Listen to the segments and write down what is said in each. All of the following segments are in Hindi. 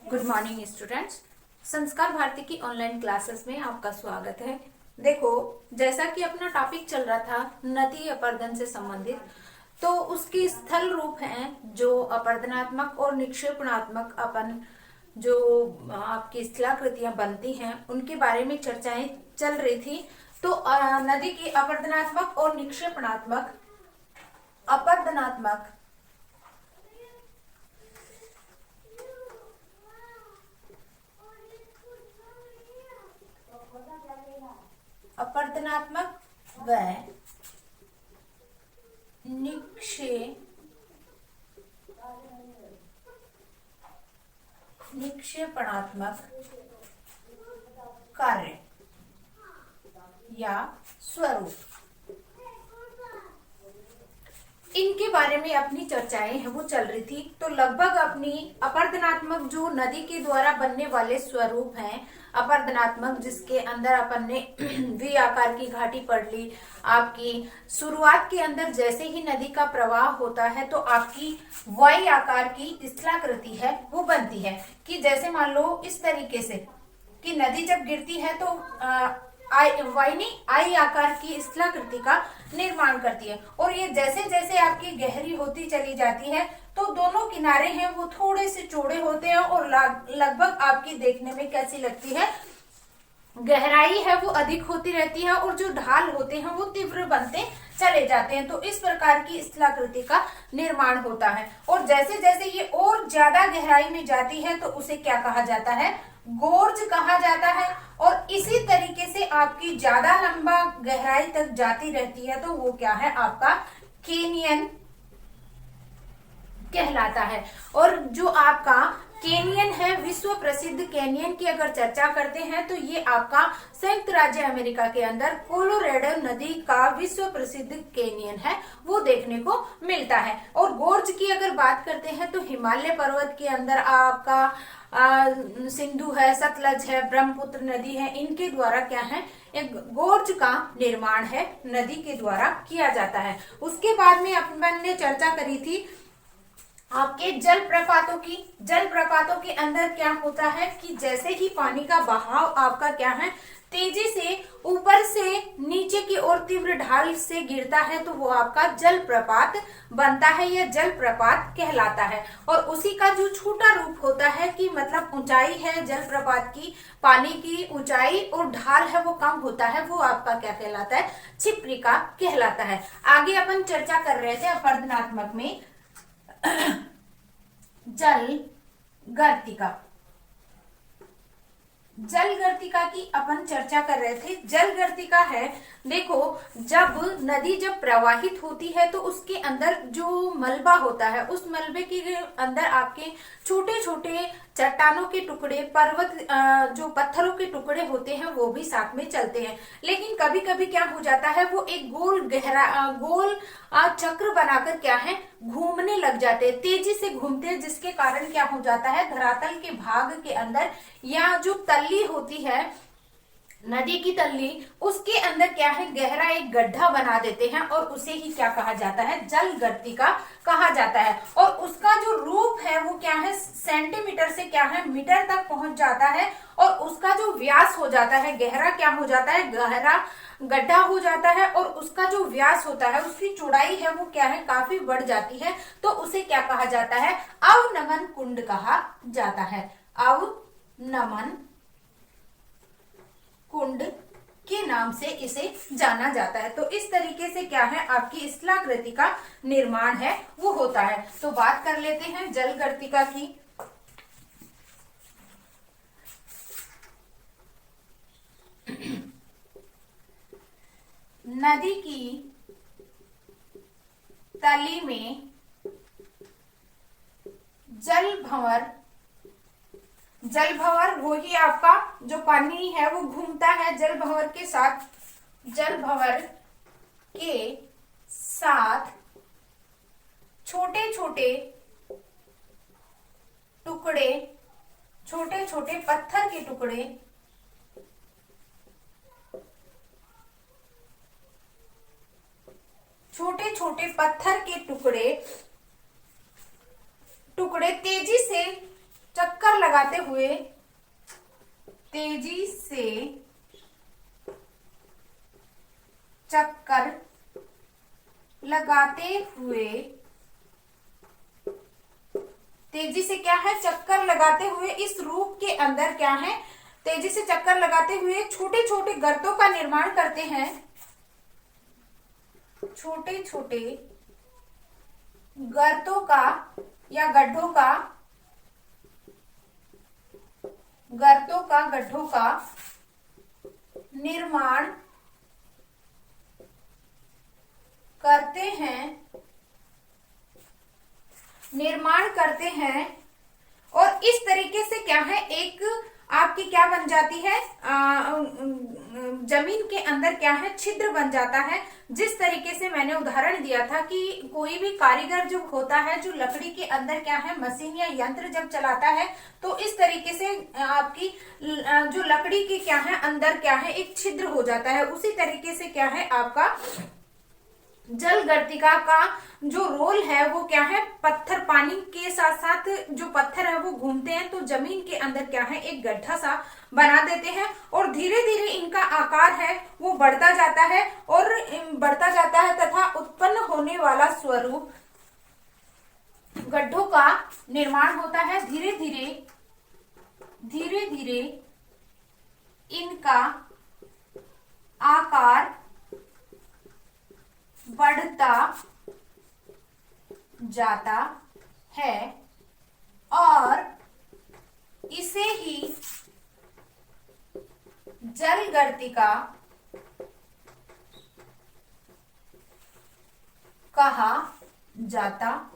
Good morning students. संस्कार भारती की ऑनलाइन क्लासेस में आपका स्वागत है। देखो, जैसा कि अपना टॉपिक चल रहा था नदी अपरदन से संबंधित, तो उसकी स्थल रूप हैं जो अपरदनात्मक और निक्षेपणात्मक अपन जो आपकी स्थलाकृतियां बनती हैं उनके बारे में चर्चाएं चल रही थी। तो नदी की अपरदनात्मक और निक्षेपणात्मक अपरदनात्मक अपरदनात्मक व निक्षेपणात्मक कार्य या स्वरूप, इनके बारे में अपनी चर्चाएं हैं वो चल रही थी। तो लगभग अपनी अपरदनात्मक जो नदी के द्वारा बनने वाले स्वरूप हैं, अपरदनात्मक जिसके अंदर अपन ने वी आकार की घाटी पढ़ ली। आपकी शुरुआत के अंदर जैसे ही नदी का प्रवाह होता है तो आपकी वाई आकार की स्थलाकृति है वो बनती है, कि जैसे मान लो इस तरीके से कि नदी जब गिरती है तो आई आकार की स्थलाकृति का निर्माण करती है, और ये जैसे जैसे आपकी गहरी होती चली जाती है तो दोनों किनारे हैं वो थोड़े से चौड़े होते हैं और लगभग आपकी देखने में कैसी लगती है, गहराई है वो अधिक होती रहती है और जो ढाल होते हैं वो तीव्र बनते चले जाते हैं। तो इस प्रकार की स्थलाकृति का निर्माण होता है, और जैसे जैसे ये और ज्यादा गहराई में जाती है तो उसे क्या कहा जाता है, गोर्ज कहा जाता है। और इसी तरीके से आपकी ज्यादा लंबा गहराई तक जाती रहती है तो वो क्या है, आपका कैनियन कहलाता है। और जो आपका कैनियन है, विश्व प्रसिद्ध कैनियन की अगर चर्चा करते हैं तो ये आपका संयुक्त राज्य अमेरिका के अंदर कोलोराडो नदी का विश्व प्रसिद्ध कैनियन है वो देखने को मिलता है। और गोर्ज की अगर बात करते हैं तो हिमालय पर्वत के अंदर आपका सिंधु है, सतलज है, ब्रह्मपुत्र नदी है, इनके द्वारा क्या है, एक गोर्ज का निर्माण है नदी के द्वारा किया जाता है। उसके बाद में अपन ने चर्चा करी थी आपके जलप्रपातों के अंदर क्या होता है कि जैसे ही पानी का बहाव आपका क्या है, तेजी से ऊपर से नीचे की ओर तीव्र ढाल से गिरता है तो वो आपका जलप्रपात बनता है, यह जलप्रपात कहलाता है। और उसी का जो छोटा रूप होता है कि मतलब ऊंचाई है जलप्रपात की, पानी की ऊंचाई और ढाल है वो कम होता है, वो आपका क्या कहलाता है, छिप्रिका कहलाता है। आगे अपन चर्चा कर रहे थे अपरदनात्मक में जलगर्तिका की अपन चर्चा कर रहे थे। जलगर्तिका है, देखो जब नदी जब प्रवाहित होती है तो उसके अंदर जो मलबा होता है उस मलबे के अंदर आपके छोटे छोटे चट्टानों के टुकड़े, पर्वत जो पत्थरों के टुकड़े होते हैं वो भी साथ में चलते हैं। लेकिन कभी कभी क्या हो जाता है, वो एक गोल चक्र बनाकर क्या है, घूमने लग जाते हैं, तेजी से घूमते हैं, जिसके कारण क्या हो जाता है, धरातल के भाग के अंदर या जो तल्ली होती है नदी की तल्ली, उसके अंदर क्या है, गहरा एक गड्ढा बना देते हैं और उसे ही क्या कहा जाता है, जलगर्तिका कहा जाता है। और उसका जो रूप है वो क्या है, सेंटीमीटर से क्या है, मीटर तक पहुंच जाता है। और उसका जो व्यास हो जाता है, गहरा क्या हो जाता है, गहरा गड्ढा हो जाता है, और उसका जो व्यास होता है, उसकी चौड़ाई है वो क्या है, काफी बढ़ जाती है। तो उसे क्या कहा जाता है, अवनमन कुंड कहा जाता है। अवनमन कुंड के नाम से इसे जाना जाता है। तो इस तरीके से क्या है, आपकी स्थलाकृति का निर्माण है वो होता है। तो बात कर लेते हैं जलगर्तिका की। नदी की तली में जलभंवर वो ही आपका जो पानी है वो घूमता है जलभंवर के साथ छोटे छोटे टुकड़े, छोटे छोटे पत्थर के टुकड़े, छोटे छोटे पत्थर के टुकड़े तेजी से चक्कर लगाते हुए, तेजी से चक्कर लगाते हुए, तेजी से क्या है, चक्कर लगाते हुए इस रूप के अंदर क्या है, तेजी से चक्कर लगाते हुए छोटे छोटे गर्तों का निर्माण करते हैं, छोटे छोटे गर्तों का या गड्ढों का निर्माण करते हैं और इस तरीके से क्या है, एक आपकी क्या बन जाती है, जमीन के अंदर क्या है, छिद्र बन जाता है। जिस तरीके से मैंने उदाहरण दिया था कि कोई भी कारीगर जो होता है, जो लकड़ी के अंदर क्या है, मशीन या यंत्र जब चलाता है, तो इस तरीके से आपकी जो लकड़ी के क्या है, अंदर क्या है, एक छिद्र हो जाता है। उसी तरीके से क्या है, आपका जल गर्तिका का जो रोल है वो क्या है, पत्थर, पानी के साथ साथ जो पत्थर है वो घूमते हैं, तो जमीन के अंदर क्या है, एक गड्ढा सा बना देते हैं और धीरे धीरे इनका आकार है वो बढ़ता जाता है तथा उत्पन्न होने वाला स्वरूप गड्ढों का निर्माण होता है। धीरे धीरे इनका आकार बढ़ता जाता है और इसे ही जल गर्तिका कहा जाता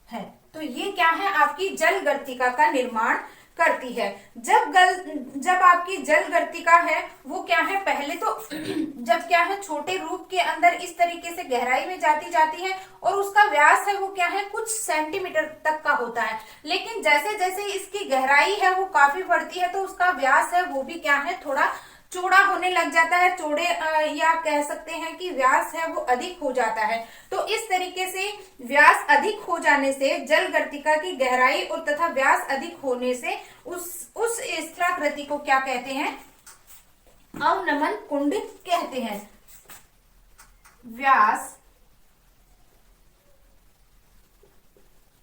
है। तो ये क्या है, आपकी जल गर्तिका का निर्माण करती है। जब आपकी जल गर्तिका है वो क्या है, पहले तो जब क्या है, छोटे रूप के अंदर इस तरीके से गहराई में जाती है और उसका व्यास है वो क्या है, कुछ सेंटीमीटर तक का होता है। लेकिन जैसे जैसे इसकी गहराई है वो काफी बढ़ती है तो उसका व्यास है वो भी क्या है, थोड़ा चौड़ा होने लग जाता है, चौड़े या कह सकते हैं कि व्यास है वो अधिक हो जाता है। तो इस तरीके से व्यास अधिक हो जाने से जल गर्तिका की गहराई और तथा व्यास अधिक होने से उस स्थलाकृति को क्या कहते हैं, अवनमन कुंड कहते हैं। व्यास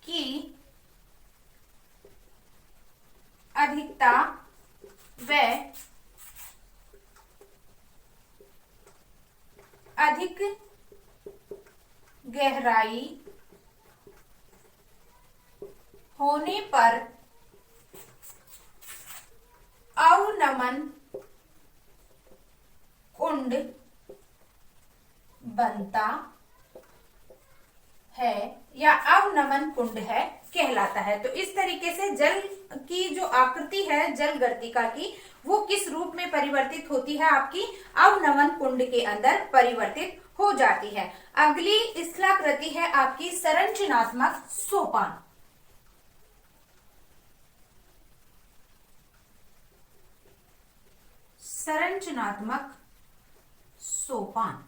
की अधिकता व अधिक गहराई होने पर अवनमन कुंड बनता है या अवनमन कुंड है कहलाता है। तो इस तरीके से जल की जो आकृति है जल गर्तिका की वो किस रूप में परिवर्तित होती है, आपकी अवनमन कुंड के अंदर परिवर्तित हो जाती है। अगली स्थलाकृति है आपकी संरचनात्मक सोपान। संरचनात्मक सोपान,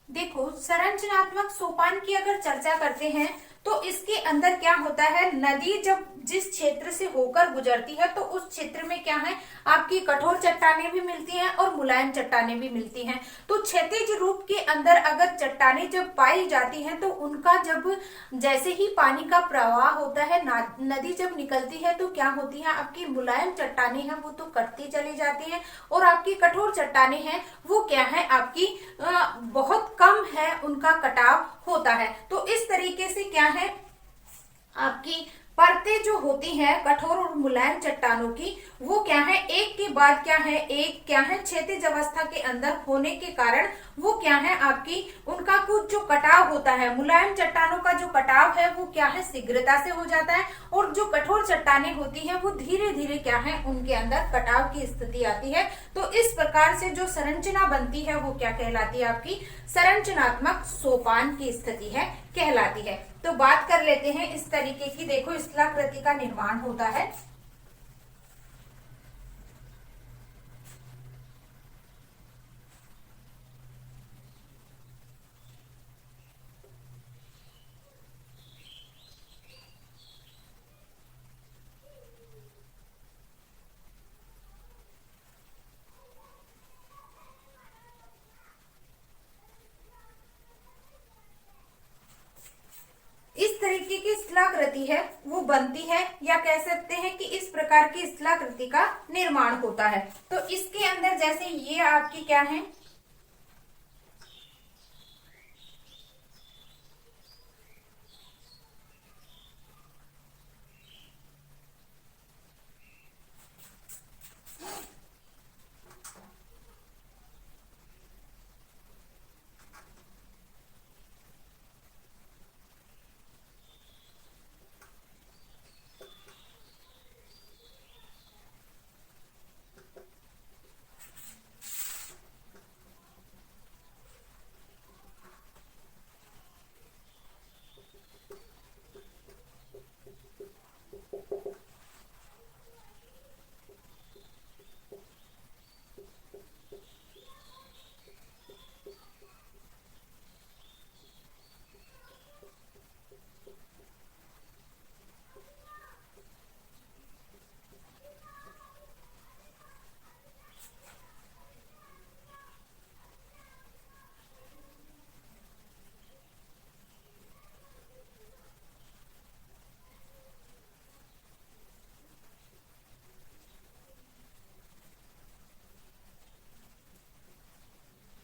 देखो संरचनात्मक सोपान की अगर चर्चा करते हैं तो इसके अंदर क्या होता है, नदी जब जिस क्षेत्र से होकर गुजरती है तो उस क्षेत्र में क्या है, आपकी कठोर चट्टानें भी मिलती हैं और मुलायम चट्टानें भी मिलती हैं। तो क्षैतिज रूप के अंदर अगर चट्टानें जब पाई जाती हैं तो उनका जब जैसे ही पानी का प्रवाह होता है, नदी जब निकलती है तो क्या होती है, आपकी मुलायम चट्टानें हैं वो तो कटती चली जाती हैं और आपकी कठोर चट्टानें हैं वो क्या है, आपकी बहुत कम है, उनका कटाव होता है। तो इस तरीके से क्या है, आपकी परतें जो होती हैं कठोर और मुलायम चट्टानों की वो क्या है, एक के बाद क्या है, एक क्या है, क्षैतिज अवस्था के अंदर होने के कारण वो क्या है, आपकी उनका कुछ जो कटाव होता है, मुलायम चट्टानों का जो कटाव है वो क्या है, शीघ्रता से हो जाता है और जो कठोर चट्टानें होती हैं वो धीरे धीरे क्या है, उनके अंदर कटाव की स्थिति आती है। तो इस प्रकार से जो संरचना बनती है वो क्या कहलाती है, आपकी संरचनात्मक सोपान की स्थिति है कहलाती है। तो बात कर लेते हैं इस तरीके की, देखो स्थलाकृति का निर्माण होता है। स्थलाकृति है वो बनती है, या कह सकते हैं कि इस प्रकार की स्थलाकृति का निर्माण होता है। तो इसके अंदर जैसे ये आपकी क्या है,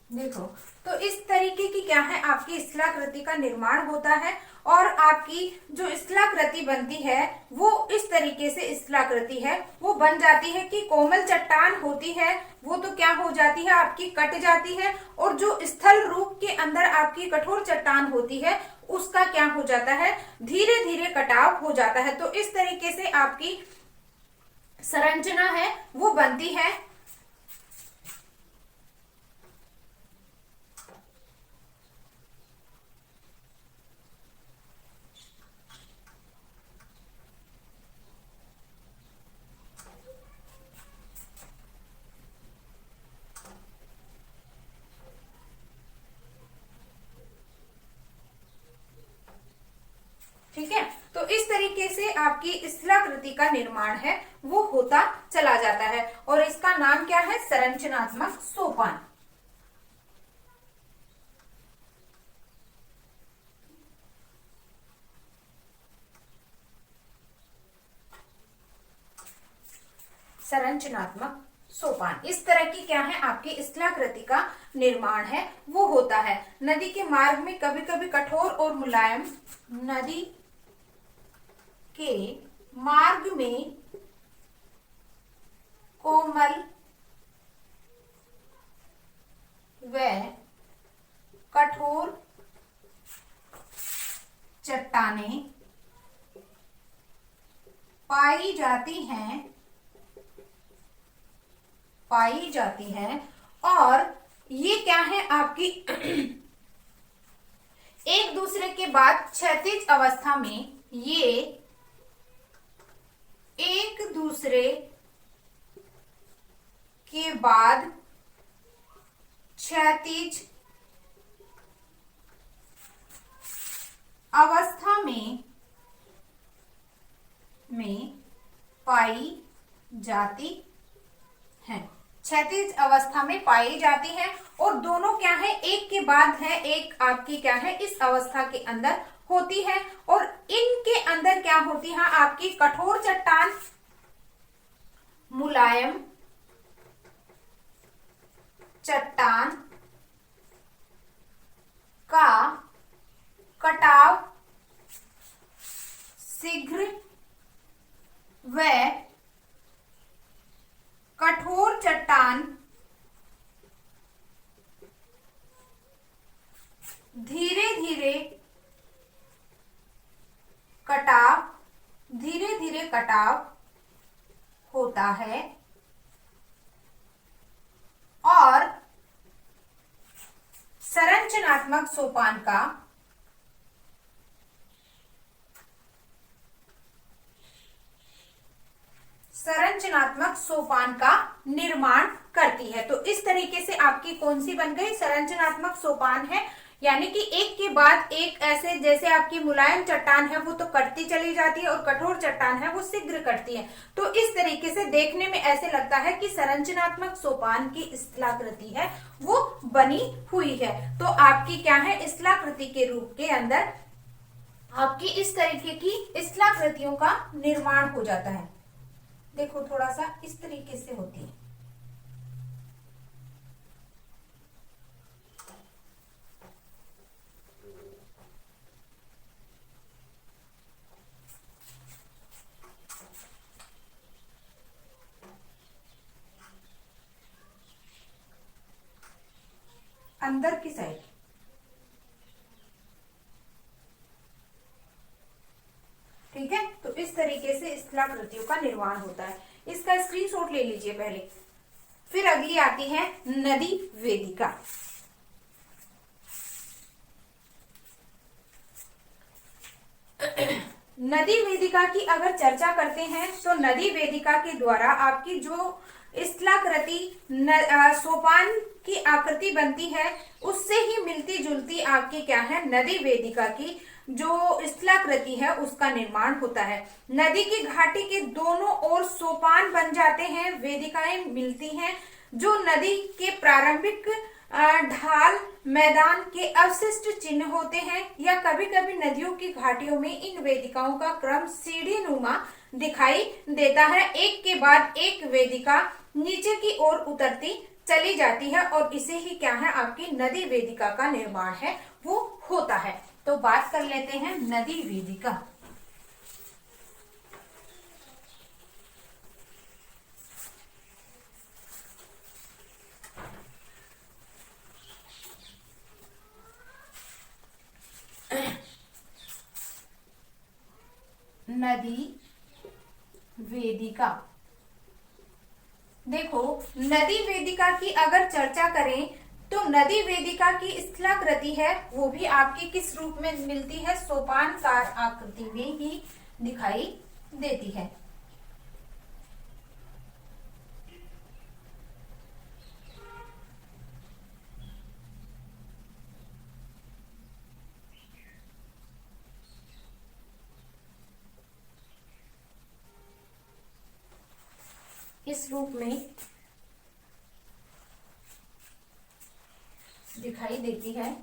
देखो तो इस तरीके की क्या है आपकी स्थलाकृति का निर्माण होता है, और आपकी जो स्थलाकृति बनती है वो इस तरीके से स्थलाकृति है वो बन जाती है कि कोमल चट्टान होती है वो तो क्या हो जाती है आपकी कट जाती है, और जो स्थल रूप के अंदर आपकी कठोर चट्टान होती है उसका क्या हो जाता है, धीरे धीरे कटाव हो जाता है। तो इस तरीके से आपकी संरचना है वो बनती है। ठीक है, तो इस तरीके से आपकी स्थलाकृति का निर्माण है वो होता चला जाता है, और इसका नाम क्या है, संरचनात्मक सोपान। संरचनात्मक सोपान इस तरह की क्या है आपकी स्थलाकृति का निर्माण है वो होता है। नदी के मार्ग में कभी कभी कठोर और मुलायम, नदी के मार्ग में कोमल व कठोर चट्टानें पाई जाती हैं, और ये क्या है आपकी एक दूसरे के बाद क्षैतिज अवस्था में, ये एक दूसरे के बाद क्षैतिज अवस्था में पाई जाती हैं, क्षैतिज अवस्था में पाई जाती है, और दोनों क्या है एक के बाद है एक आपकी क्या है इस अवस्था के अंदर होती है, और इनके अंदर क्या होती है आपकी कठोर चट्टान, मुलायम चट्टान का कटाव शीघ्र व कठोर चट्टान धीरे धीरे कटाव होता है, और संरचनात्मक सोपान का निर्माण करती है। तो इस तरीके से आपकी कौन सी बन गई, संरचनात्मक सोपान है, यानी कि एक के बाद एक ऐसे, जैसे आपकी मुलायम चट्टान है वो तो कटती चली जाती है और कठोर चट्टान है वो शीघ्र कटती है। तो इस तरीके से देखने में ऐसे लगता है कि संरचनात्मक सोपान की स्थलाकृति है वो बनी हुई है। तो आपकी क्या है स्थलाकृति के रूप के अंदर आपकी इस तरीके की स्थलाकृतियों का निर्माण हो जाता है। देखो थोड़ा सा इस तरीके से होती है। अंदर की साइड, ठीक है। तो इस तरीके से स्थलाकृतियों का निर्माण होता है। इसका स्क्रीनशॉट ले लीजिए पहले। फिर अगली आती है नदी वेदिका। नदी वेदिका की अगर चर्चा करते हैं तो नदी वेदिका के द्वारा आपकी जो स्थलाकृति सोपान की आकृति बनती है उससे ही मिलती जुलती आपकी क्या है, नदी वेदिका की जो स्थलाकृति है उसका निर्माण होता है। नदी की घाटी के दोनों ओर सोपान बन जाते हैं, वेदिकाएं मिलती हैं जो नदी के प्रारंभिक ढाल मैदान के अवशिष्ट चिन्ह होते हैं, या कभी कभी नदियों की घाटियों में इन वेदिकाओं का क्रम सीढ़ी नुमा दिखाई देता है। एक के बाद एक वेदिका नीचे की ओर उतरती चली जाती है और इसे ही क्या है, आपकी नदी वेदिका का निर्माण है वो होता है। तो बात कर लेते हैं नदी वेदिका। नदी वेदिका, देखो नदी वेदिका की अगर चर्चा करें तो नदी वेदिका की स्थलाकृति है वो भी आपकी किस रूप में मिलती है, सोपानकार आकृति में ही दिखाई देती है। इस रूप में दिखाई देती है।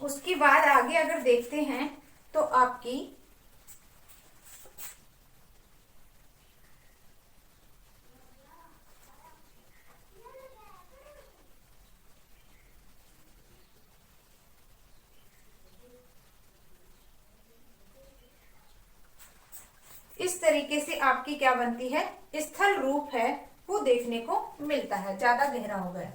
उसके बाद आगे अगर देखते हैं तो आपकी इस तरीके से आपकी क्या बनती है, स्थल रूप है वो देखने को मिलता है। ज्यादा गहरा हो गया।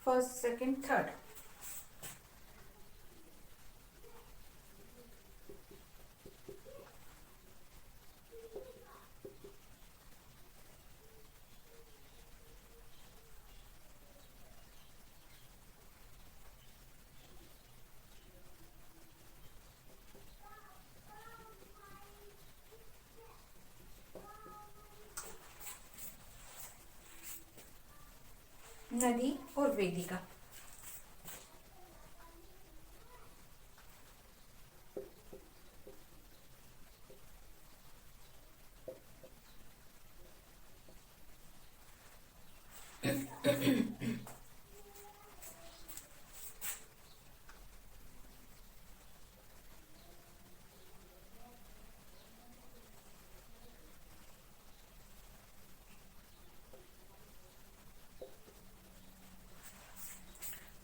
फर्स्ट सेकंड थर्ड, नदी और वेदिका।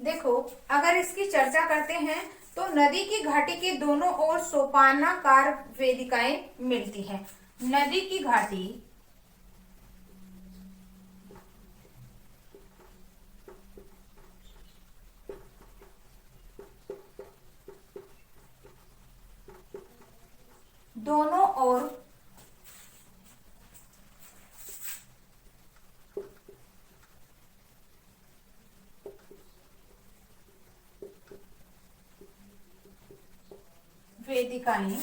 देखो, अगर इसकी चर्चा करते हैं तो नदी की घाटी के दोनों ओर सोपानाकार वेदिकाएं मिलती हैं। नदी की घाटी दोनों ओर वेदिकाएं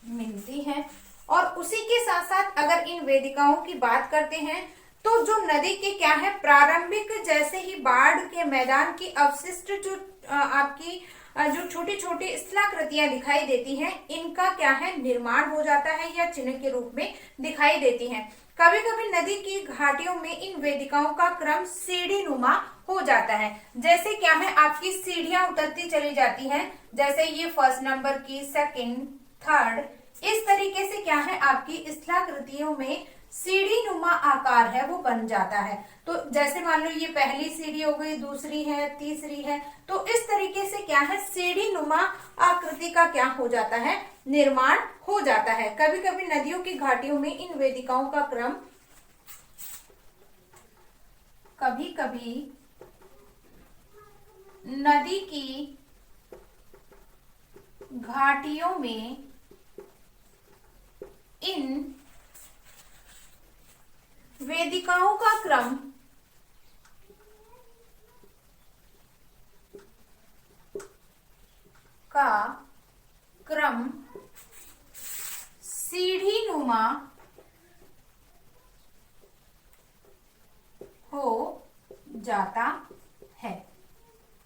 मिलती हैं और उसी के साथ साथ अगर इन वेदिकाओं की बात करते हैं तो जो नदी के क्या है प्रारंभिक, जैसे ही बाढ़ के मैदान की अवशिष्ट जो आपकी जो छोटी छोटी स्थलाकृतियां दिखाई देती हैं, इनका क्या है निर्माण हो जाता है या चिन्ह के रूप में दिखाई देती हैं। कभी कभी नदी की घाटियों में इन वेदिकाओं का क्रम सीढ़ी नुमा हो जाता है। जैसे क्या है आपकी सीढ़ियां उतरती चली जाती हैं, जैसे ये फर्स्ट नंबर की, सेकंड, थर्ड, इस तरीके से क्या है आपकी स्थलाकृतियों में सीढ़ी नुमा आकार है वो बन जाता है। तो जैसे मान लो ये पहली सीढ़ी हो गई, दूसरी है, तीसरी है, तो इस तरीके से क्या है सीढ़ी नुमा आकृति का क्या हो जाता है निर्माण हो जाता है। कभी कभी नदियों की घाटियों में इन वेदिकाओं का क्रम कभी कभी नदी की घाटियों में इन वेदिकाओं का क्रम सीढ़ी नुमा हो जाता है,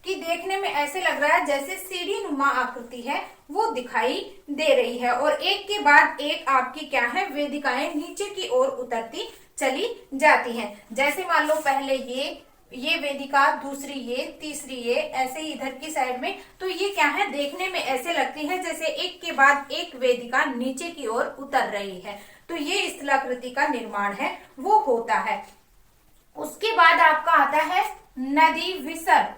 कि देखने में ऐसे लग रहा है जैसे सीढ़ी नुमा आकृति है वो दिखाई दे रही है और एक के बाद एक आपकी क्या है वेदिकाएं नीचे की ओर उतरती चली जाती हैं। जैसे मान लो पहले ये वेदिका, दूसरी ये, तीसरी ये, ऐसे ही इधर की साइड में, तो ये क्या है देखने में ऐसे लगती है जैसे एक के बाद एक वेदिका नीचे की ओर उतर रही है। तो ये स्थलाकृति का निर्माण है वो होता है। उसके बाद आपका आता है नदी विसर्ग।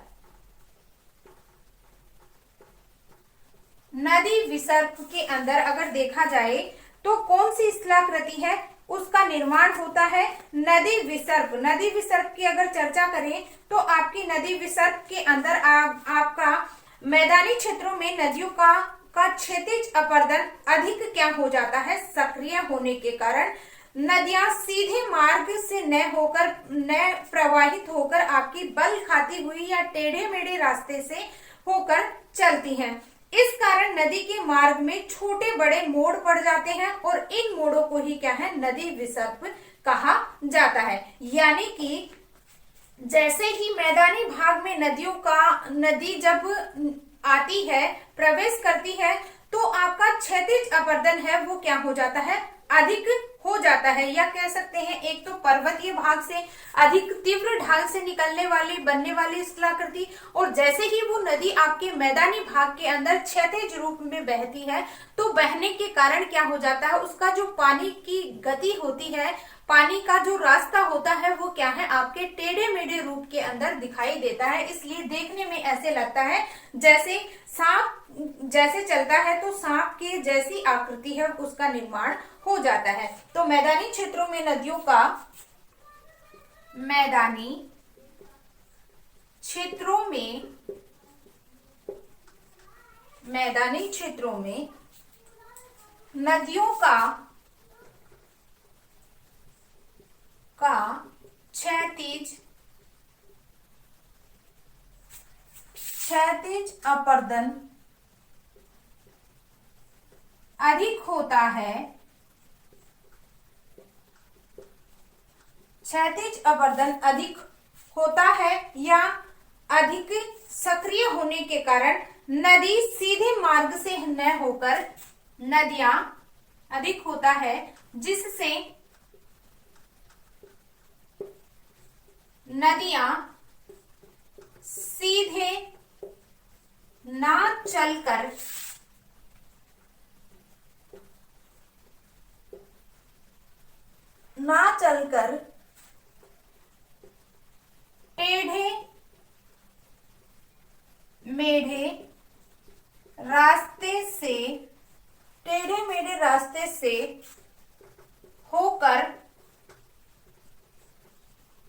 नदी विसर्ग के अंदर अगर देखा जाए तो कौन सी स्थलाकृति है उसका निर्माण होता है नदी विसर्ग। नदी विसर्ग की अगर चर्चा करें तो आपकी नदी विसर्ग के अंदर आपका मैदानी क्षेत्रों में नदियों का क्षैतिज अपरदन अधिक क्या हो जाता है सक्रिय होने के कारण नदियां सीधे मार्ग से न प्रवाहित होकर आपकी बल खाती हुई या टेढ़े मेढ़े रास्ते से होकर चलती हैं। इस कारण नदी के मार्ग में छोटे बड़े मोड़ पड़ जाते हैं और इन मोड़ों को ही क्या है नदी विसर्ग कहा जाता है। यानी कि जैसे ही मैदानी भाग में नदी जब आती है, प्रवेश करती है, तो आपका क्षैतिज अपरदन है वो क्या हो जाता है अधिक हो जाता है, या कह सकते हैं एक तो पर्वतीय भाग से अधिक तीव्र ढाल से बनने वाली स्थलाकृति, और जैसे ही वो नदी आपके मैदानी भाग के अंदर क्षैतिज रूप में बहती है तो बहने के कारण क्या हो जाता है उसका जो पानी की गति होती है, पानी का जो रास्ता होता है वो क्या है आपके टेढ़े मेढ़े रूप के अंदर दिखाई देता है। इसलिए देखने में ऐसे लगता है जैसे सांप जैसे चलता है तो सांप के जैसी आकृति है उसका निर्माण हो जाता है। तो मैदानी क्षेत्रों में नदियों का क्षैतिज अपरदन अधिक होता है। क्षैतिज अपरदन अधिक होता है या अधिक सक्रिय होने के कारण नदी सीधे मार्ग से न होकर नदियां अधिक होता है, जिससे नदियां सीधे ना चलकर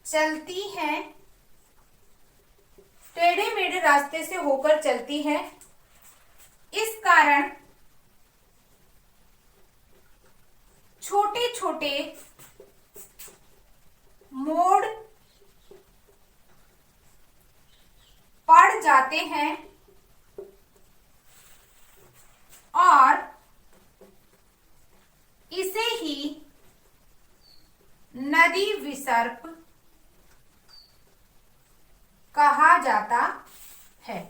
चलती हैं, टेढ़े मेढ़े रास्ते से होकर चलती है, इस कारण छोटे छोटे मोड़ पड़ जाते हैं और इसे ही नदी विसर्प कहा जाता है।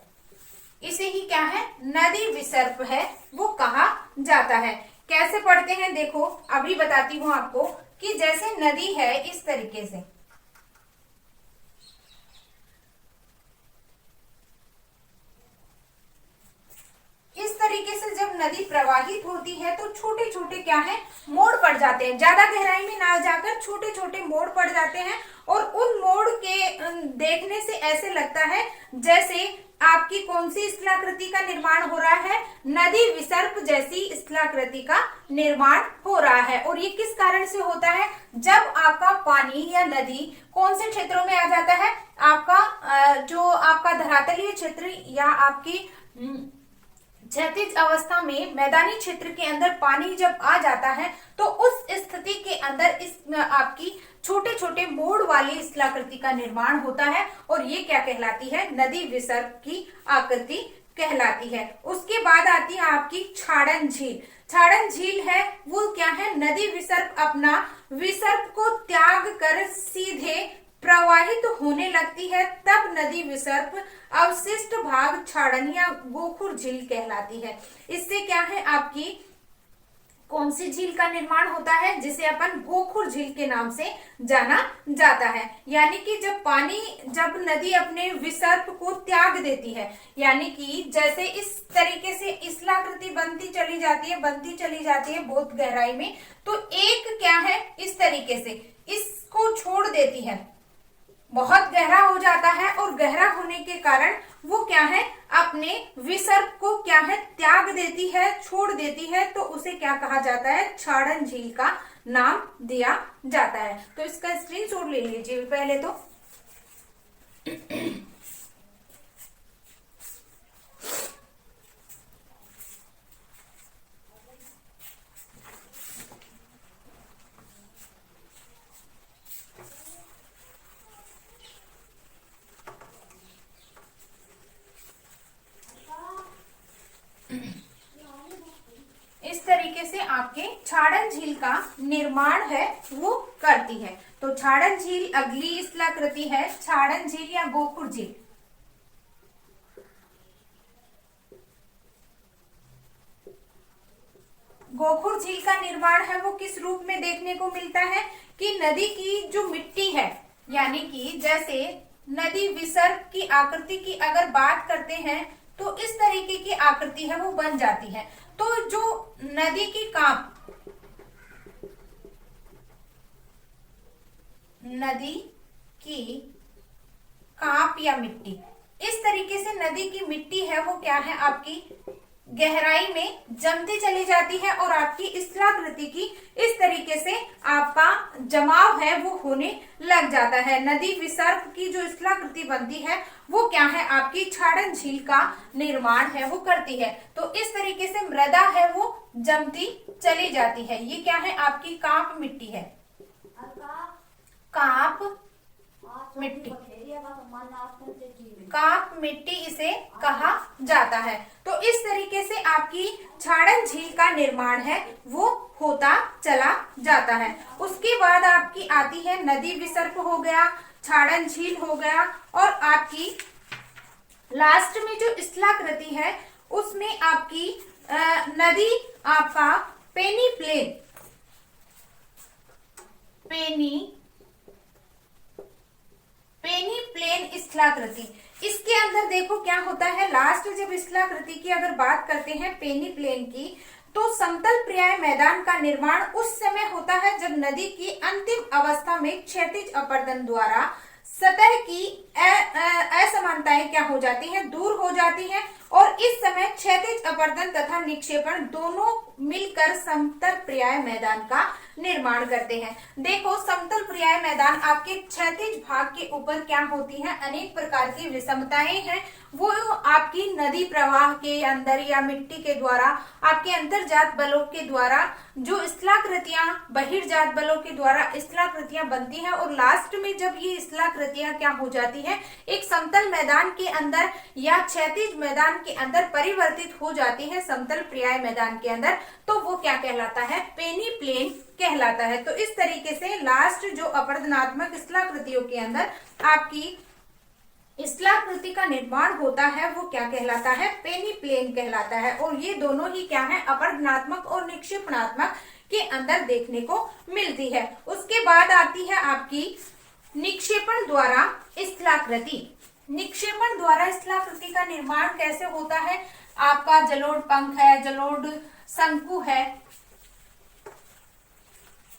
इसे ही क्या है, नदी विसर्प है, वो कहा जाता है। कैसे पढ़ते हैं देखो, अभी बताती हूं आपको कि जैसे नदी है इस तरीके से, इस तरीके से जब नदी प्रवाहित होती है तो छोटे छोटे क्या है, मोड़ पड़ जाते हैं। ज्यादा गहराई में ना जाकर छोटे छोटे मोड़ पड़ जाते हैं और उन मोड़ के देखने से ऐसे लगता है जैसे आपकी कौन सी स्थलाकृति का निर्माण हो रहा है, नदी विसर्प जैसी स्थलाकृति का निर्माण हो रहा है। और ये किस कारण से होता है, जब आपका पानी या नदी कौन से क्षेत्रों में आ जाता है, आपका जो आपका धरातलीय क्षेत्र या आपकी क्षैतिज अवस्था में मैदानी क्षेत्र के अंदर पानी जब आ जाता है तो उस स्थिति के अंदर इस आपकी छोटे छोटे मोड़ वाली स्थलाकृति का निर्माण होता है और ये क्या कहलाती है, नदी विसर्प की आकृति कहलाती है। उसके बाद आती है आपकी छाड़न झील। छाड़न झील है वो क्या है, नदी विसर्प अपना विसर्प को त्याग कर सीधे प्रवाहित होने लगती है, तब नदी विसर्प अवशिष्ट भाग छाड़न या गोखुर झील कहलाती है। इससे क्या है, आपकी कौन सी झील का निर्माण होता है, जिसे अपन गोखुर झील के नाम से जाना जाता है। यानी कि जब नदी अपने विसर्प को त्याग देती है, यानी कि जैसे इस तरीके से स्थलाकृति बनती चली जाती है बहुत गहराई में, तो एक क्या है, इस तरीके से इसको छोड़ देती है, बहुत गहरा हो जाता है और गहरा होने के कारण वो क्या है, अपने विसर्प को क्या है, त्याग देती है, छोड़ देती है, तो उसे क्या कहा जाता है, छाड़न झील का नाम दिया जाता है। तो इसका स्क्रीनशॉट ले लीजिए पहले तो। इस तरीके से आपके छाड़न झील का निर्माण है वो करती है। तो छाड़न झील अगली स्थलाकृति है, छाड़न झील या गोखुर झील। गोखुर झील का निर्माण है वो किस रूप में देखने को मिलता है कि नदी की जो मिट्टी है, यानी कि जैसे नदी विसर्प की आकृति की अगर बात करते हैं तो इस तरीके की आकृति है वो बन जाती है। तो जो नदी की कांप या मिट्टी, इस तरीके से नदी की मिट्टी है वो क्या है, आपकी गहराई में जमती चली जाती है और आपकी स्थलाकृति की इस तरीके से आपका जमाव है वो होने लग जाता है। नदी विसर्प की जो स्थलाकृति बनती है वो क्या है, आपकी छाड़न झील का निर्माण है वो करती है। तो इस तरीके से मृदा है वो जमती चली जाती है। ये क्या है, आपकी कांप मिट्टी है, कांप मिट्टी, कांप मिट्टी इसे कहा जाता है। तो इस तरीके से आपकी छाड़न झील का निर्माण है वो होता चला जाता है। उसके बाद आपकी आती है नदी विसर्प हो गया, छाड़न झील हो गया, और आपकी लास्ट में जो स्थलाकृति है उसमें आपकी नदी आपका पेनी प्लेन स्थलाकृति। इसके अंदर देखो क्या होता है, लास्ट जब स्थलाकृति की अगर बात करते हैं पेनी प्लेन की, तो समतल पर्याय मैदान का निर्माण उस समय होता है जब नदी की अंतिम अवस्था में क्षैतिज अपर्दन द्वारा सतह की असमानताएं क्या हो जाती हैं, दूर हो जाती हैं और इस समय क्षैतिज अपरदन तथा निक्षेपण दोनों मिलकर समतल पर्याय मैदान का निर्माण करते हैं। देखो, समतल पर्याय मैदान आपके क्षैतिज भाग के ऊपर क्या होती है, अनेक प्रकार की विषमताएं हैं। वो आपकी नदी प्रवाह के अंदर या मिट्टी के द्वारा, आपके अंतर्जात बलों के द्वारा जो स्थलाकृतियां, बहिर्जात बलों के द्वारा स्थलाकृतियां बनती हैं, और लास्ट में जब ये स्थलाकृतियां क्या हो जाती है, एक समतल मैदान के अंदर या क्षैतिज मैदान के अंदर परिवर्तित हो जाती है समतल पर्याय मैदान के अंदर, तो वो क्या कहलाता है, पेनी प्लेन कहलाता है। तो इस तरीके से लास्ट जो अपरदनात्मक स्थलाकृतियों के अंदर आपकी स्थलाकृति का निर्माण होता है वो क्या कहलाता है, पेनी प्लेन कहलाता है। और ये दोनों ही क्या है, अपरदनात्मक और निक्षेपणात्मक के अंदर देखने को मिलती है। उसके बाद आती है आपकी निक्षेपण द्वारा स्थलाकृति। निक्षेपण द्वारा स्थलाकृति का निर्माण कैसे होता है, आपका जलोढ़ पंख है, जलोढ़ शंकु है।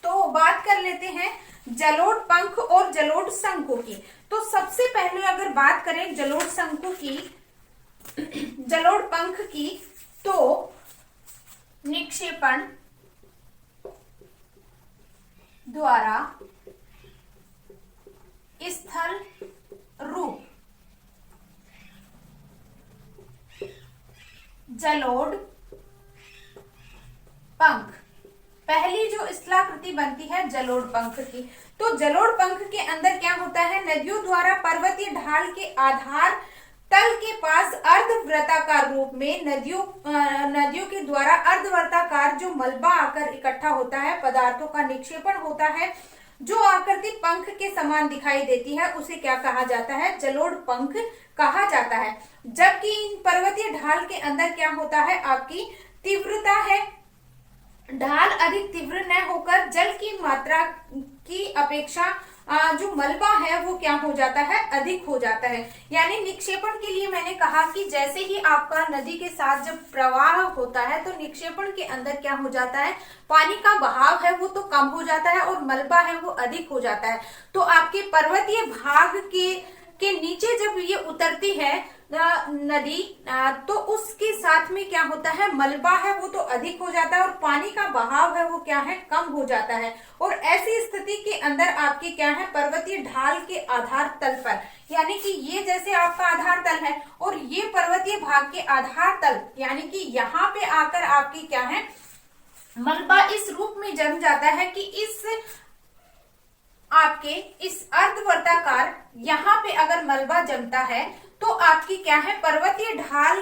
तो बात कर लेते हैं जलोढ़ पंख और जलोढ़ शंकु की। तो सबसे पहले अगर बात करें जलोढ़ शंकु की, जलोढ़ पंख की, तो निक्षेपण द्वारा स्थल रूप जलोढ़ पंख, पहली जो स्थलाकृति बनती है जलोढ़ पंख की। तो जलोढ़ पंख के अंदर क्या होता है, नदियों द्वारा पर्वतीय ढाल के आधार तल के पास अर्धवृत्ताकार रूप में नदियों के द्वारा अर्धवृत्ताकार जो मलबा आकर इकट्ठा होता है, पदार्थों का निक्षेपण होता है, जो आकृति पंख के समान दिखाई देती है, उसे क्या कहा जाता है, जलोढ़ पंख कहा जाता है। जबकि इन पर्वतीय ढाल के अंदर क्या होता है, आपकी तीव्रता है, ढाल अधिक तीव्र न होकर जल की मात्रा की अपेक्षा जो मलबा है वो क्या हो जाता है, अधिक हो जाता है। यानी निक्षेपण के लिए मैंने कहा कि जैसे ही आपका नदी के साथ जब प्रवाह होता है तो निक्षेपण के अंदर क्या हो जाता है, पानी का बहाव है वो तो कम हो जाता है और मलबा है वो अधिक हो जाता है। तो आपके पर्वतीय भाग के नीचे जब ये उतरती है नदी, तो उसके साथ में क्या होता है, मलबा है वो तो अधिक हो जाता है और पानी का बहाव है वो क्या है, कम हो जाता है। और ऐसी स्थिति के अंदर आपके क्या है, पर्वतीय ढाल के आधार तल पर, यानी कि ये जैसे आपका आधार तल है और ये पर्वतीय भाग के आधार तल, यानी कि यहाँ पे आकर आपकी क्या है, मलबा इस रूप में जम जाता है कि इस आपके इस अर्धवर्ताकार यहाँ पे अगर मलबा जमता है तो आपकी क्या है, पर्वतीय ढाल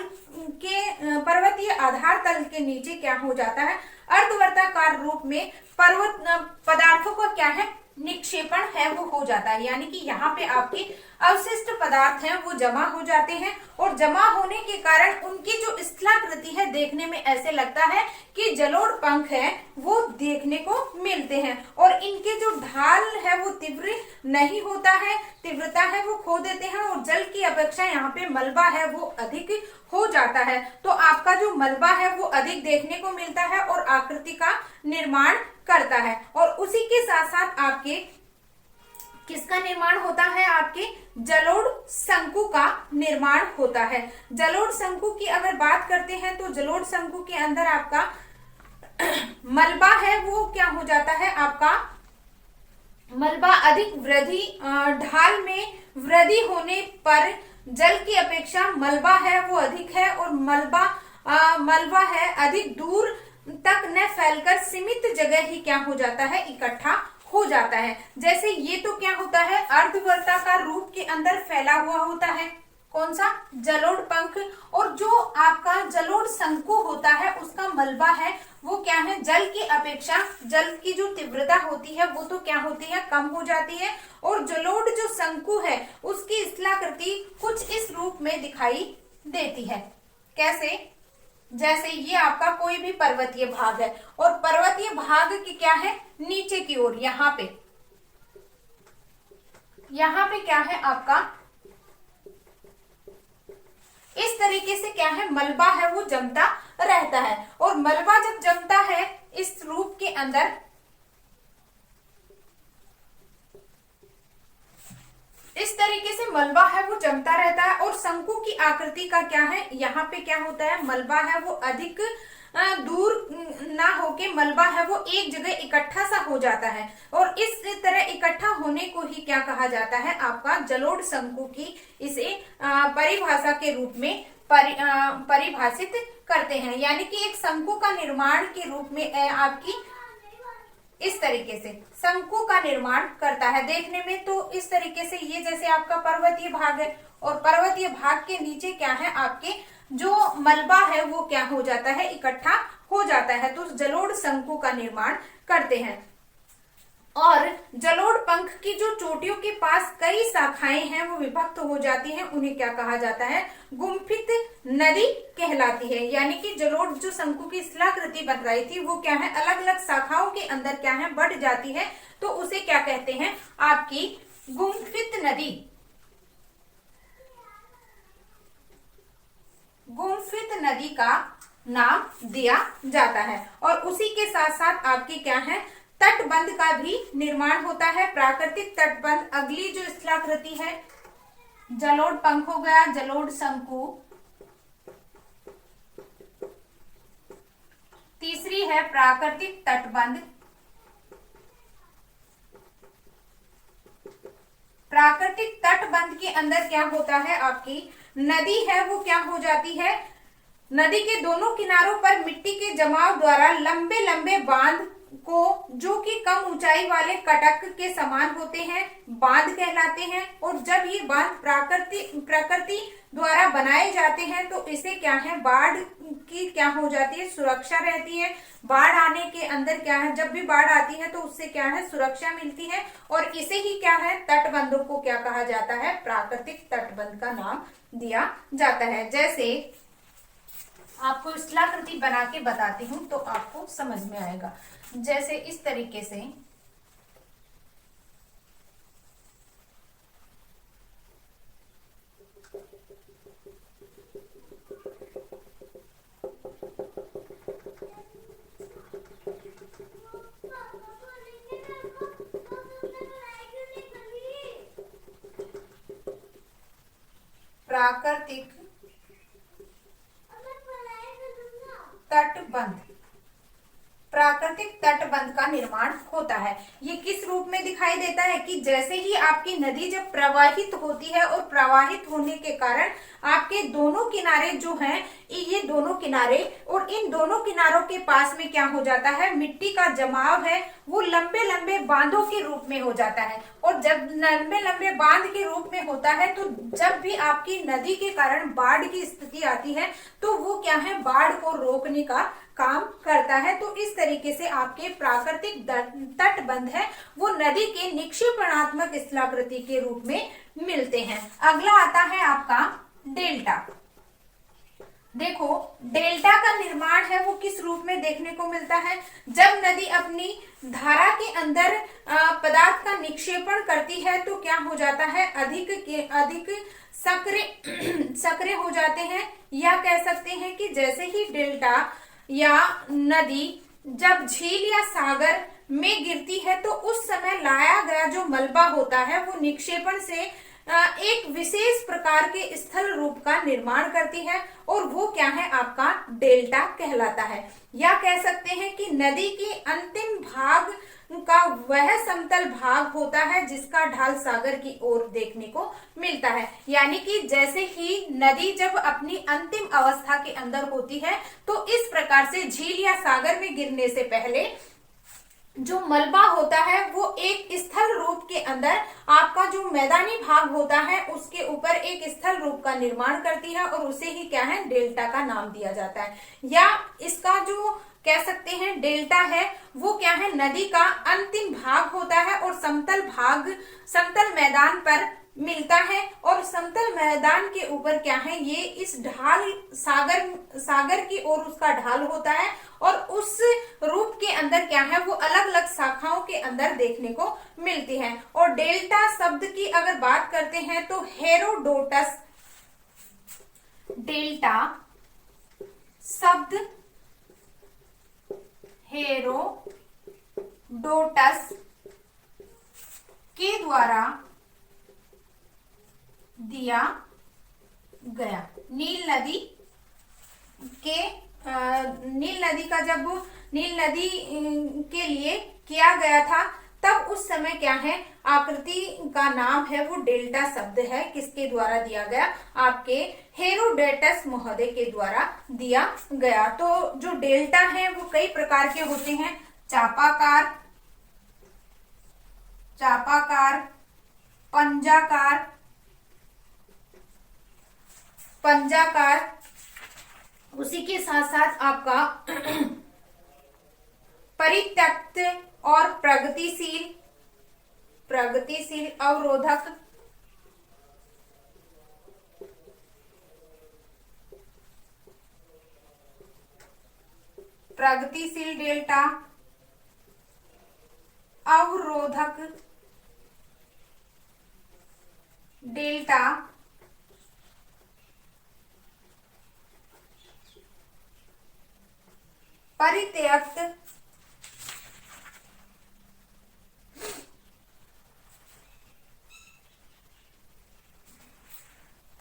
के पर्वतीय आधार तल के नीचे क्या हो जाता है, अर्धवर्ताकार रूप में पदार्थों का क्या है, निक्षेपण है वो हो जाता है। यानी कि यहाँ पे आपके अवशिष्ट पदार्थ हैं वो जमा हो जाते हैं और जमा होने के कारण उनकी जो स्थलाकृति है देखने में ऐसे लगता है कि जलोढ़ पंख है वो देखने को मिलते हैं। और इनके जो ढाल है वो तीव्र नहीं होता है, तीव्रता है वो खो देते हैं और जल की अपेक्षा यहाँ पे मलबा है वो अधिक हो जाता है। तो आपका जो मलबा है वो अधिक देखने को मिलता है और आकृति का निर्माण करता है। और उसी के साथ साथ आपके किसका निर्माण होता है, आपके जलोढ़ शंकु का निर्माण होता है। जलोढ़ शंकु की अगर बात करते हैं तो जलोढ़ शंकु के अंदर आपका मलबा है वो क्या हो जाता है, आपका मलबा अधिक वृद्धि, ढाल में वृद्धि होने पर जल की अपेक्षा मलबा है वो अधिक है और मलबा है अधिक दूर तक न फैलकर सीमित जगह ही क्या हो जाता है, इकट्ठा हो जाता है। जैसे ये तो क्या होता है, अर्धवर्ताकार रूप के अंदर फैला हुआ होता है, कौन सा, जलोढ़ पंख। और जो आपका जलोढ़ शंकु होता है उसका मलबा है वो क्या है, जल की अपेक्षा जल की जो तीव्रता होती है वो तो क्या होती है, कम हो जाती है। और जलोढ़ जो शंकु है उसकी स्थलाकृति कुछ इस रूप में दिखाई देती है। कैसे, जैसे ये आपका कोई भी पर्वतीय भाग है और पर्वतीय भाग की क्या है, नीचे की ओर यहाँ पे क्या है आपका, इस तरीके से क्या है, मलबा है वो जमता रहता है। और मलबा जब जमता है इस रूप के अंदर, इस तरीके से मलबा है वो जमता रहता है, और शंकु की आकृति का क्या है, यहाँ पे क्या होता है, मलबा है वो अधिक दूर ना होके मलबा है वो एक जगह इकट्ठा सा हो जाता है, और इस तरह इकट्ठा होने को ही क्या कहा जाता है, आपका जलोढ़ शंकु की इसे परिभाषा के रूप में परिभाषित करते हैं। यानी कि एक शंकु का निर्माण के रूप में आपकी इस तरीके से शंकु का निर्माण करता है। देखने में तो इस तरीके से ये जैसे आपका पर्वतीय भाग है, और पर्वतीय भाग के नीचे क्या है, आपके जो मलबा है वो क्या हो जाता है, इकट्ठा हो जाता है, तो जलोढ़ शंकु का निर्माण करते हैं। और जलोढ़ पंख की जो चोटियों के पास कई शाखाएं हैं वो विभक्त हो जाती हैं, उन्हें क्या कहा जाता है, गुम्फित नदी कहलाती है। यानी कि जलोढ़ जो शंकु की शिलाकृति बन रही थी वो क्या है, अलग अलग शाखाओं के अंदर क्या है, बढ़ जाती है, तो उसे क्या कहते हैं, आपकी गुम्फित नदी, गुम्फित नदी का नाम दिया जाता है। और उसी के साथ साथ आपकी क्या है, तटबंध का भी निर्माण होता है। प्राकृतिक तटबंध, अगली जो शिलाकृति है, जलोढ़ पंख हो गया, जलोढ़ शंकु, तीसरी है प्राकृतिक तटबंध। प्राकृतिक तटबंध के अंदर क्या होता है, आपकी नदी है वो क्या हो जाती है, नदी के दोनों किनारों पर मिट्टी के जमाव द्वारा लंबे लंबे बांध को, जो कि कम ऊंचाई वाले कटक के समान होते हैं, बांध कहलाते हैं। और जब ये बांध प्रकृति द्वारा बनाए जाते हैं तो इसे क्या है, बाढ़ की क्या हो जाती है, सुरक्षा रहती है। बाढ़ आने के अंदर क्या है, जब भी बाढ़ आती है तो उससे क्या है, सुरक्षा मिलती है, और इसे ही क्या है, तटबंधों को क्या कहा जाता है, प्राकृतिक तटबंध का नाम दिया जाता है। जैसे आपको शिलाकृति बना के बताती हूँ तो आपको समझ में आएगा। जैसे इस तरीके से प्राकृतिक तटबंध, प्राकृतिक तटबंध का निर्माण होता है। ये किस रूप में दिखाई देता है कि जैसे ही आपकी नदी जब प्रवाहित होती है, और प्रवाहित होने के कारण आपके दोनों किनारे जो हैं, ये दोनों किनारे, और इन दोनों किनारों के पास में क्या हो जाता है, मिट्टी का जमाव है वो लंबे लंबे बांधों के रूप में हो जाता है। और जब लंबे लंबे बांध के रूप में होता है तो जब भी आपकी नदी के कारण बाढ़ की स्थिति आती है तो वो क्या है, बाढ़ को रोकने का काम करता है। तो इस तरीके से आपके प्राकृतिक तटबंध है वो नदी के निक्षेपणात्मक शिलाकृति के रूप में मिलते हैं। अगला आता है आपका डेल्टा। देखो डेल्टा का निर्माण है वो किस रूप में देखने को मिलता है, जब नदी अपनी धारा के अंदर पदार्थ का निक्षेपण करती है तो क्या हो जाता है, अधिक सक्रिय हो जाते हैं। या कह सकते हैं कि जैसे ही डेल्टा या नदी जब झील या सागर में गिरती है तो उस समय लाया गया जो मलबा होता है वो निक्षेपण से एक विशेष प्रकार के स्थल रूप का निर्माण करती है, और वो क्या है, आपका डेल्टा कहलाता है। या कह सकते हैं कि नदी के अंतिम भाग का वह समतल भाग होता है जिसका ढाल सागर की ओर देखने को मिलता है। यानी कि जैसे ही नदी जब अपनी अंतिम अवस्था के अंदर होती है तो इस प्रकार से झील या सागर में गिरने से पहले जो मलबा होता है वो एक स्थल रूप के अंदर, आपका जो मैदानी भाग होता है उसके ऊपर एक स्थल रूप का निर्माण करती है, और उसे ही क्या है, डेल्टा का नाम दिया जाता है। या इसका जो कह सकते हैं डेल्टा है वो क्या है, नदी का अंतिम भाग होता है, और समतल मैदान पर मिलता है, और समतल मैदान के ऊपर क्या है, ये इस ढाल सागर की ओर उसका ढाल होता है, और उस रूप के अंदर क्या है, वो अलग अलग शाखाओं के अंदर देखने को मिलती है। और डेल्टा शब्द की अगर बात करते हैं तो हेरोडोटस, डेल्टा शब्द हेरोडोटस के द्वारा दिया गया। नील नदी के नील नदी का जब नील नदी के लिए किया गया था, तब उस समय क्या है, आकृति का नाम है वो डेल्टा शब्द है। किसके द्वारा दिया गया? आपके हेरोडेटस महोदय के द्वारा दिया गया। तो जो डेल्टा है वो कई प्रकार के होते हैं, चापाकार, पंजाकार, उसी के साथ साथ आपका परित्यक्त और प्रगतिशील अवरोधक, प्रगतिशील डेल्टा, अवरोधक डेल्टा,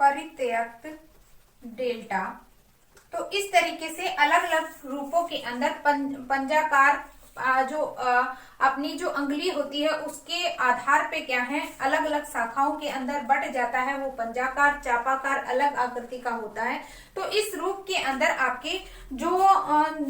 परित्यक्त डेल्टा। तो इस तरीके से अलग अलग रूपों के अंदर पंजाकार जो अपनी जो अंगुली होती है उसके आधार पे क्या है, अलग अलग शाखाओं के अंदर बट जाता है। वो पंजाकार, चापाकार अलग आकृति का होता है। तो इस रूप के अंदर आपके जो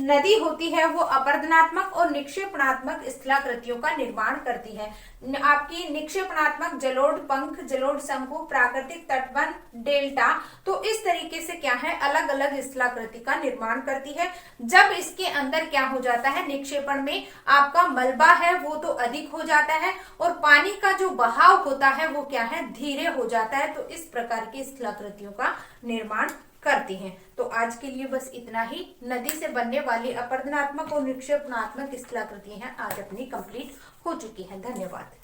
नदी होती है वो अपरदनात्मक और निक्षेपणात्मक स्थलाकृतियों का निर्माण करती है। आपकी निक्षेपणात्मक जलोढ़ पंख, जलोढ़ शंकु, प्राकृतिक तटबंध, डेल्टा। तो इस तरीके से क्या है, अलग अलग स्थलाकृति का निर्माण करती है। जब इसके अंदर क्या हो जाता है, निक्षेपण में आपका मलबा है वो तो अधिक हो जाता है और पानी का जो बहाव होता है वो क्या है, धीरे हो जाता है। तो इस प्रकार की स्थलाकृतियों का निर्माण करती हैं। तो आज के लिए बस इतना ही। नदी से बनने वाली अपरदनात्मक और निक्षेपणात्मक स्थलाकृतियां आज अपनी कंप्लीट हो चुकी हैं। धन्यवाद।